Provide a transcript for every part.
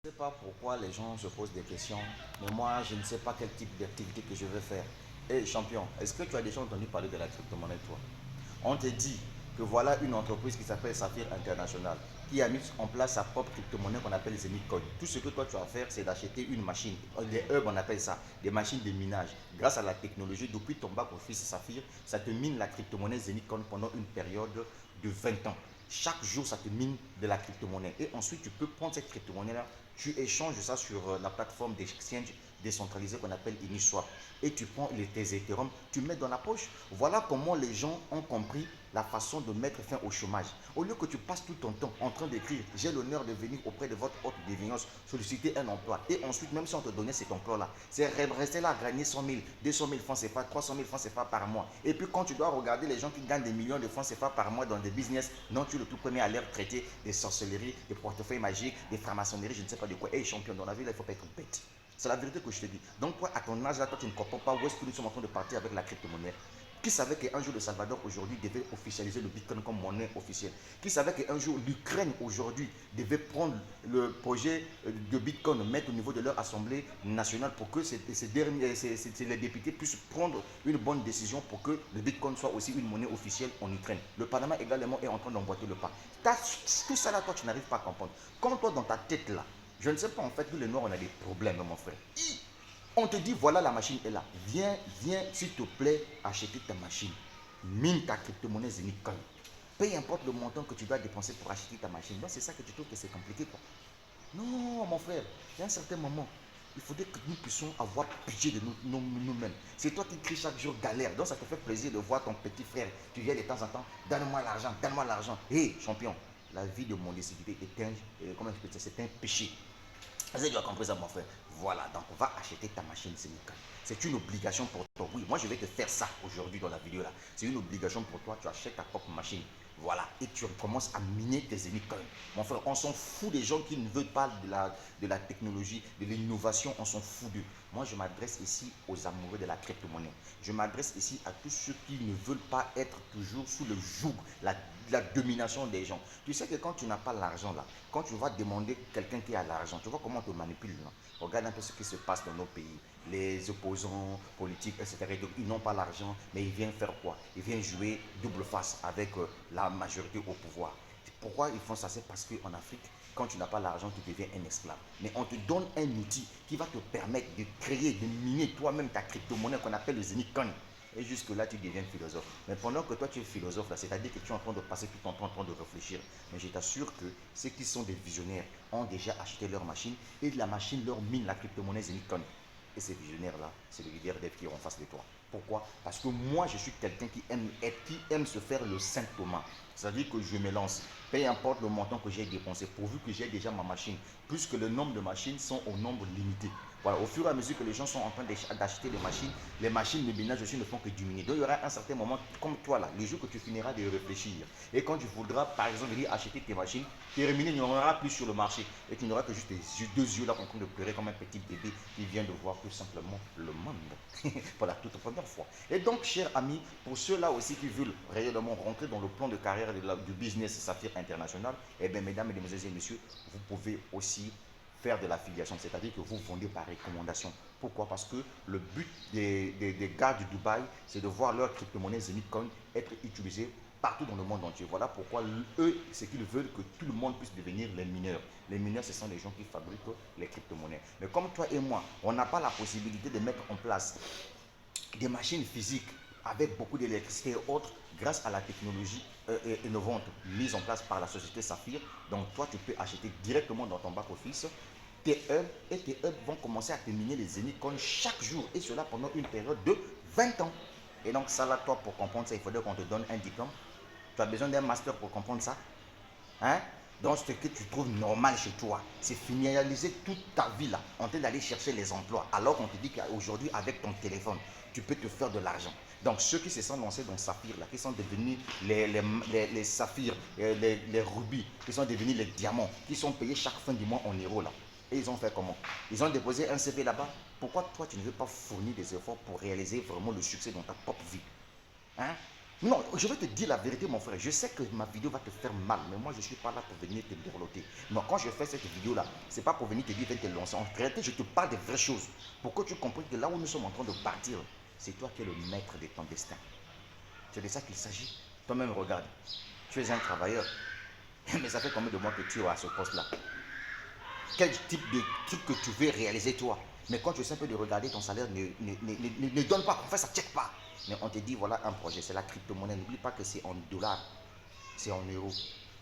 Je ne sais pas pourquoi les gens se posent des questions, mais moi, je ne sais pas quel type d'activité que je veux faire. Hé, champion, est-ce que tu as déjà entendu parler de la crypto-monnaie, toi? On te dit que voilà une entreprise qui s'appelle Saphir International, qui a mis en place sa propre crypto-monnaie qu'on appelle Zenith Coin. Tout ce que toi tu as à faire, c'est d'acheter une machine, des hubs on appelle ça, des machines de minage. Grâce à la technologie, depuis ton bac office Saphir, ça te mine la crypto-monnaie Zenith Coin pendant une période de 20 ans. Chaque jour, ça te mine de la crypto-monnaie. Et ensuite, tu peux prendre cette crypto-monnaie-là, tu échanges ça sur la plateforme d'exchange décentralisée qu'on appelle Uniswap. Et tu prends tes Ethereum, tu mets dans la poche. Voilà comment les gens ont compris la façon de mettre fin au chômage. Au lieu que tu passes tout ton temps en train d'écrire, j'ai l'honneur de venir auprès de votre haute déviance solliciter un emploi. Et ensuite, même si on te donnait cet emploi-là, c'est rester là à gagner 100 000, 200 000 francs CFA, 300 000 francs CFA par mois. Et puis quand tu dois regarder les gens qui gagnent des millions de francs CFA par mois dans des business, non, tu es le tout premier à leur traiter des sorcelleries, des portefeuilles magiques, des francs-maçonneries, je ne sais pas de quoi. Hey champion, dans la vie, là, il ne faut pas être bête. C'est la vérité que je te dis. Donc toi, à ton âge là, toi, tu ne comprends pas où est-ce que nous sommes en train de partir avec la crypto-monnaie. Qui savait qu'un jour le Salvador aujourd'hui devait officialiser le Bitcoin comme monnaie officielle? Qui savait qu'un jour l'Ukraine aujourd'hui devait prendre le projet de Bitcoin, mettre au niveau de leur assemblée nationale pour que les députés puissent prendre une bonne décision pour que le Bitcoin soit aussi une monnaie officielle en Ukraine? Le Panama également est en train d'emboîter le pas. Tout ça là, toi, tu n'arrives pas à comprendre. Comme toi, dans ta tête là, je ne sais pas en fait, nous les Noirs, on a des problèmes, mon frère. On te dit, voilà la machine est là. Viens, viens, s'il te plaît, acheter ta machine. Mine ta crypto-monnaie Zenith Coin. Peu importe le montant que tu dois dépenser pour acheter ta machine. Donc c'est ça que tu trouves que c'est compliqué, quoi. Non, mon frère, il y a un certain moment, il faudrait que nous puissions avoir pitié de nous-mêmes. C'est toi qui cries chaque jour galère. Donc ça te fait plaisir de voir ton petit frère. Tu viens de temps en temps, donne-moi l'argent, donne-moi l'argent. Hé, champion, la vie de modestie c'est un péché. Est-ce que tu as compris ça, mon frère? Voilà, donc on va acheter ta machine Zenith. C'est une obligation pour toi. Oui, moi je vais te faire ça aujourd'hui dans la vidéo là. C'est une obligation pour toi. Tu achètes ta propre machine. Voilà, et tu commences à miner tes Zenith. Mon frère, on s'en fout des gens qui ne veulent pas de la technologie, de l'innovation, on s'en fout d'eux. Moi, je m'adresse ici aux amoureux de la crypto-monnaie. Je m'adresse ici à tous ceux qui ne veulent pas être toujours sous le joug, la domination des gens. Tu sais que quand tu n'as pas l'argent là, quand tu vas demander quelqu'un qui a l'argent, tu vois comment on te manipule là. Regarde un peu ce qui se passe dans nos pays. Les opposants politiques, etc. Ils n'ont pas l'argent, mais ils viennent faire quoi? Ils viennent jouer double face avec la majorité au pouvoir. Pourquoi ils font ça? C'est parce qu'en Afrique, quand tu n'as pas l'argent, tu deviens un esclave. Mais on te donne un outil qui va te permettre de créer, de miner toi-même ta crypto-monnaie qu'on appelle le Zenith Coin. Et jusque-là, tu deviens philosophe. Mais pendant que toi, tu es philosophe, là, c'est-à-dire que tu es en train de passer tout ton temps en train de réfléchir. Mais je t'assure que ceux qui sont des visionnaires ont déjà acheté leur machine et la machine leur mine la crypto-monnaie Zenith Coin. Et ces visionnaires-là, c'est les leaders dev qui sont en face de toi. Pourquoi? Parce que moi, je suis quelqu'un qui aime se faire le Saint Thomas. C'est-à-dire que je me lance, peu importe le montant que j'ai dépensé, pourvu que j'ai déjà ma machine, puisque le nombre de machines sont au nombre limité. Voilà, au fur et à mesure que les gens sont en train d'acheter les machines de ménage aussi ne font que diminuer. Donc il y aura un certain moment, comme toi là, le jour que tu finiras de réfléchir, et quand tu voudras par exemple venir acheter tes machines, terminer, il n'y en aura plus sur le marché. Et tu n'auras que juste deux yeux là en train de pleurer comme un petit bébé qui vient de voir tout simplement le monde pour la toute première fois. Et donc, chers amis, pour ceux-là aussi qui veulent réellement rentrer dans le plan de carrière du business Saphir International, eh bien, mesdames, mesdemoiselles et messieurs, vous pouvez aussi faire de l'affiliation, c'est-à-dire que vous vendez par recommandation. Pourquoi? Parce que le but des gars du Dubaï, c'est de voir leur crypto-monnaie Zenith Coin être utilisée partout dans le monde entier. Voilà pourquoi eux, c'est qu'ils veulent que tout le monde puisse devenir les mineurs. Les mineurs, ce sont les gens qui fabriquent les crypto-monnaies. Mais comme toi et moi, on n'a pas la possibilité de mettre en place des machines physiques avec beaucoup d'électricité et autres, grâce à la technologie innovante mise en place par la société Saphir. Donc toi, tu peux acheter directement dans ton back-office tes hubs et tes hubs vont commencer à te miner les Zenith Coin chaque jour et cela pendant une période de 20 ans. Et donc ça là, toi, pour comprendre ça, il faudrait qu'on te donne un diplôme. Tu as besoin d'un master pour comprendre ça. Hein? Donc ce que tu trouves normal chez toi, c'est finaliser toute ta vie là, en train d'aller chercher les emplois, alors qu'on te dit qu'aujourd'hui, avec ton téléphone, tu peux te faire de l'argent. Donc ceux qui se sont lancés dans Saphir là, qui sont devenus les saphirs, les rubis, qui sont devenus les diamants, qui sont payés chaque fin du mois en euros là. Et ils ont fait comment? Ils ont déposé un CV là-bas. Pourquoi toi tu ne veux pas fournir des efforts pour réaliser vraiment le succès dans ta propre vie? Hein? Non, je vais te dire la vérité, mon frère. Je sais que ma vidéo va te faire mal, mais moi, je ne suis pas là pour venir te dérouler. Non, quand je fais cette vidéo-là, ce n'est pas pour venir te dire, viens te lancer. En réalité, je te parle des vraies choses. Pour que tu comprennes que là où nous sommes en train de partir, c'est toi qui es le maître de ton destin. C'est de ça qu'il s'agit. Toi-même, regarde. Tu es un travailleur. Mais ça fait combien de mois que tu es à ce poste-là? Quel type de truc que tu veux réaliser toi? Mais quand tu sais un peu de regarder, ton salaire ne donne pas. En fait, ça ne check pas. Mais on te dit, voilà un projet, c'est la crypto-monnaie. N'oublie pas que c'est en dollars, c'est en euros.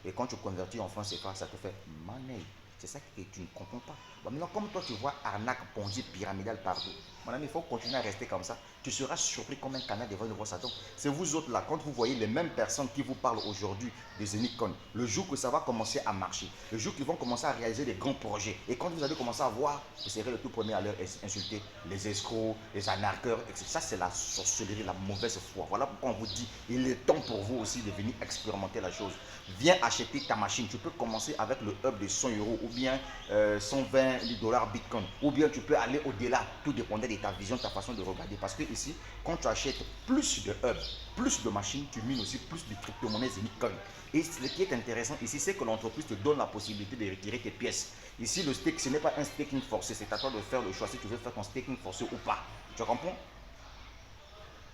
Et quand tu convertis en francs CFA, ça te fait money. C'est ça que tu ne comprends pas. Bon, maintenant, comme toi, tu vois arnaque, ponzi, pyramidal partout. Mon ami, il faut continuer à rester comme ça. Tu seras surpris comme un canard devant une grosse attente. C'est vous autres là, quand vous voyez les mêmes personnes qui vous parlent aujourd'hui des Zenicon, le jour que ça va commencer à marcher, le jour qu'ils vont commencer à réaliser des grands projets, et quand vous allez commencer à voir, vous serez le tout premier à leur insulter les escrocs, les arnaqueurs, etc. Ça, c'est la sorcellerie, la mauvaise foi. Voilà pourquoi on vous dit, il est temps pour vous aussi de venir expérimenter la chose. Viens acheter ta machine. Tu peux commencer avec le hub de 100 euros ou bien 120 dollars Bitcoin. Ou bien tu peux aller au-delà. Tout dépendait de ta vision, de ta façon de regarder. Parce que ici, quand tu achètes plus de hubs, plus de machines, tu mines aussi plus de crypto-monnaies et Bitcoin. Et ce qui est intéressant ici, c'est que l'entreprise te donne la possibilité de retirer tes pièces. Ici, le stake, ce n'est pas un staking forcé. C'est à toi de faire le choix si tu veux faire ton staking forcé ou pas. Tu comprends?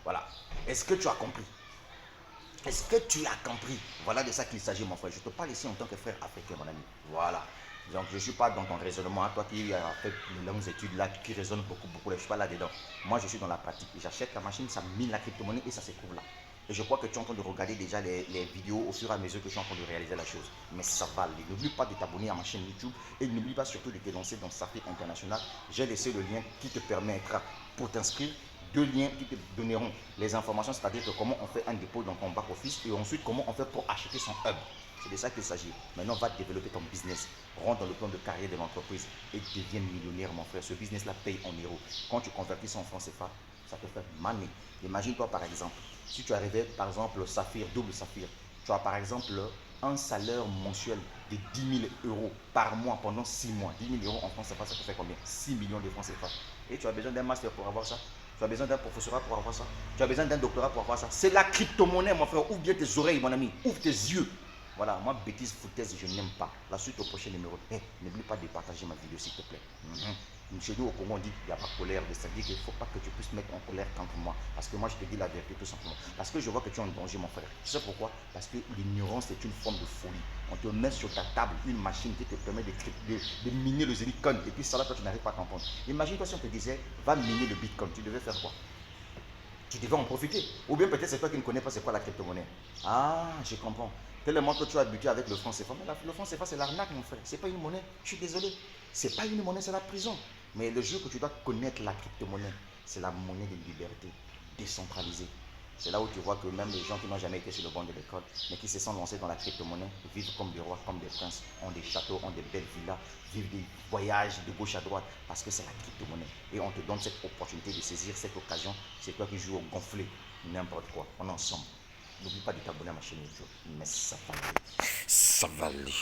Voilà. Est-ce que tu as compris? Est-ce que tu as compris? Voilà de ça qu'il s'agit, mon frère. Je te parle ici en tant que frère africain, mon ami. Voilà. Donc, je ne suis pas dans ton raisonnement. Toi qui as fait de longues études là, qui raisonne beaucoup, beaucoup. Je ne suis pas là-dedans. Moi, je suis dans la pratique. J'achète la machine, ça mine la crypto-monnaie et ça se trouve là. Et je crois que tu es en train de regarder déjà les vidéos au fur et à mesure que je suis en train de réaliser la chose. Mais ça va aller. N'oublie pas de t'abonner à ma chaîne YouTube et n'oublie pas surtout de te lancer dans Safir International. J'ai laissé le lien qui te permettra pour t'inscrire. Deux liens qui te donneront les informations, c'est-à-dire que comment on fait un dépôt dans ton back-office et ensuite comment on fait pour acheter son hub. C'est de ça qu'il s'agit. Maintenant, va développer ton business. Rentre dans le plan de carrière de l'entreprise et deviens millionnaire, mon frère. Ce business-là paye en euros. Quand tu convertis ça en francs CFA, ça te fait money. Imagine-toi par exemple, si tu arrivais par exemple saphir, double saphir, tu as par exemple un salaire mensuel de 10 000 euros par mois pendant 6 mois. 10 000 euros en francs CFA, ça te fait combien? 6 millions de francs CFA. Et tu as besoin d'un master pour avoir ça. Tu as besoin d'un professorat pour avoir ça. Tu as besoin d'un doctorat pour avoir ça. C'est la crypto-monnaie, mon frère. Ouvre bien tes oreilles, mon ami. Ouvre tes yeux. Voilà, moi, bêtise, foutaise, je n'aime pas. La suite au prochain numéro. N'oublie pas de partager ma vidéo, s'il te plaît. Chez nous, au Congo, on dit qu'il n'y a pas de colère. C'est-à-dire qu'il ne faut pas que tu puisses mettre en colère contre moi. Parce que moi, je te dis la vérité, tout simplement. Parce que je vois que tu es en danger, mon frère. Tu sais pourquoi? Parce que l'ignorance est une forme de folie. On te met sur ta table une machine qui te permet de miner le Bitcoin. Et puis ça, là, toi, tu n'arrives pas à comprendre. Imagine-toi si on te disait, va miner le Bitcoin. Tu devais faire quoi? Tu devais en profiter. Ou bien peut-être c'est toi qui ne connais pas c'est quoi la crypto-monnaie. Ah, je comprends. Tellement que tu as habitué avec le franc CFA. Mais le franc CFA, c'est l'arnaque, mon frère. C'est pas une monnaie. Je suis désolé. C'est pas une monnaie, c'est la prison. Mais le jour que tu dois connaître la crypto-monnaie, c'est la monnaie de liberté, décentralisée. C'est là où tu vois que même les gens qui n'ont jamais été sur le banc de l'école, mais qui se sont lancés dans la crypto-monnaie, vivent comme des rois, comme des princes, ont des châteaux, ont des belles villas, vivent des voyages de gauche à droite, parce que c'est la crypto-monnaie. Et on te donne cette opportunité de saisir cette occasion. C'est toi qui joues au gonflé, n'importe quoi. On est ensemble. N'oublie pas de t'abonner à ma chaîne YouTube. Mais ça va aller. Ça va aller.